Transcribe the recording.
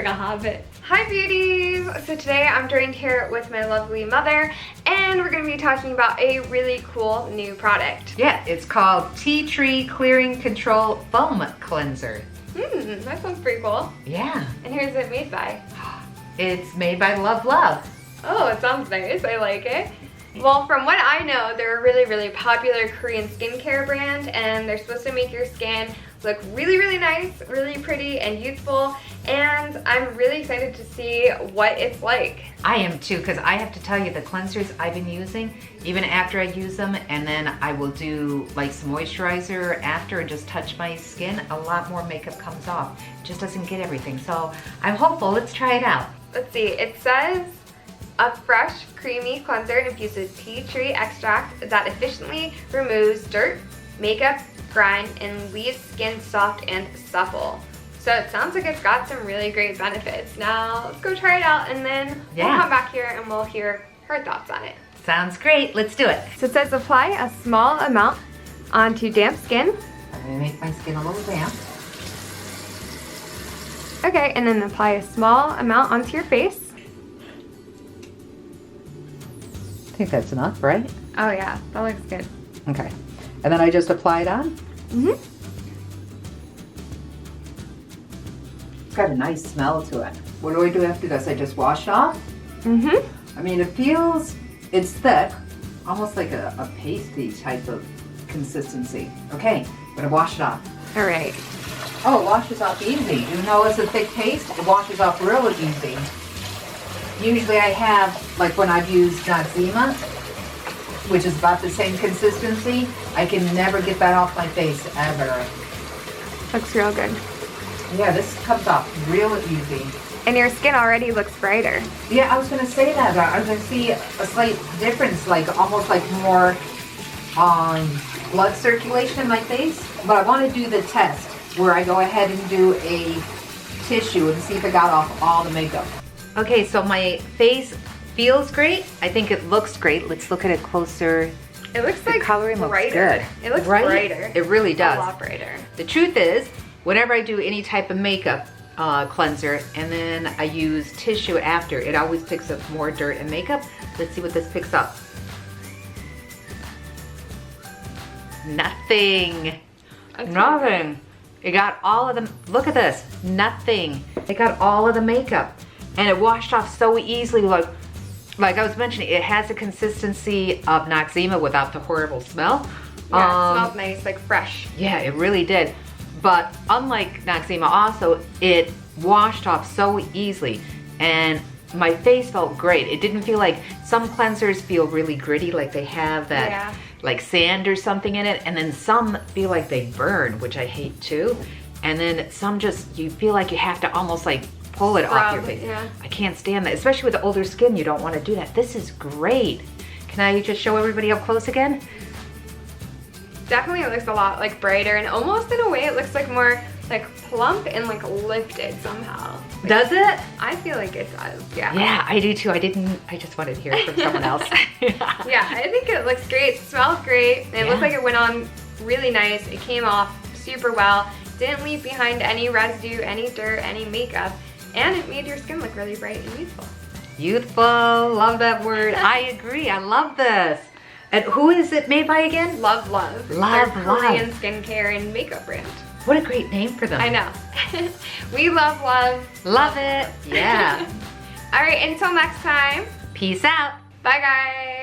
like a hobbit. Hi beauties! So today I'm joined here with my lovely mother and we're going to be talking about a really cool new product. Yeah, it's called Tea Tree Clearing Control Foam Cleanser. That sounds pretty cool. Yeah. And who's it made by? It's made by LovLuv. Oh, it sounds nice. I like it. Well, from what I know, they're a really, really popular Korean skincare brand and they're supposed to make your skin look really, really nice, really pretty and youthful, and I'm really excited to see what it's like. I am too, because I have to tell you, the cleansers I've been using, even after I use them, and then I will do like some moisturizer after and just touch my skin, a lot more makeup comes off. It just doesn't get everything. So I'm hopeful. Let's try it out. Let's see. It says a fresh, creamy cleanser infused with tea tree extract that efficiently removes dirt, makeup, grime, and leaves skin soft and supple. So it sounds like it's got some really great benefits. Now let's go try it out and then we'll come back here and we'll hear her thoughts on it. Sounds great. Let's do it. So it says apply a small amount onto damp skin. I'm gonna make my skin a little damp. Okay, and then apply a small amount onto your face. I think that's enough, right? Oh yeah, that looks good. Okay. And then I just apply it on? Mm-hmm. It's got a nice smell to it. What do I do after this? I just wash off? Mm-hmm. I mean, it's thick, almost like a pasty type of consistency. Okay, I'm gonna wash it off. All right. Oh, it washes off easy. Even though it's a thick paste, it washes off real easy. Usually I have, like when I've used Noxzema, which is about the same consistency, I can never get that off my face, ever. Looks real good. Yeah, this comes off real easy. And your skin already looks brighter. Yeah, I was gonna say that. I was gonna see a slight difference, like almost like more blood circulation in my face. But I wanna do the test where I go ahead and do a tissue and see if it got off all the makeup. Okay, so my face feels great. I think it looks great. Let's look at it closer. It looks like coloring brighter. looks good. It looks right? brighter. It really does. A lot brighter. The truth is, whenever I do any type of makeup cleanser and then I use tissue after, it always picks up more dirt and makeup. Let's see what this picks up. Nothing. Nothing. It got all of the, look at this, nothing. It got all of the makeup and it washed off so easily. Like I was mentioning, it has the consistency of Noxzema without the horrible smell. Yeah, it smells nice, like fresh. Yeah, it really did. But unlike Noxzema also, it washed off so easily and my face felt great. It didn't feel like, some cleansers feel really gritty, like they have that like sand or something in it, and then some feel like they burn, which I hate too. And then some just, you feel like you have to almost like pull it off your face. Yeah. I can't stand that, especially with the older skin, you don't want to do that. This is great. Can I just show everybody up close again? Definitely it looks a lot like brighter and almost in a way it looks like more like plump and like lifted somehow. Like, does it? I feel like it does, yeah. Yeah, I do too. I just wanted to hear it from someone else. Yeah, I think it looks great. It smells great. It looks like it went on really nice. It came off super well. Didn't leave behind any residue, any dirt, any makeup. And it made your skin look really bright and youthful. Youthful, love that word. I agree, I love this. And who is it made by again? LovLuv. LovLuv. Korean skincare and makeup brand. What a great name for them. I know. We love love. Love it. Yeah. All right, until next time. Peace out. Bye guys.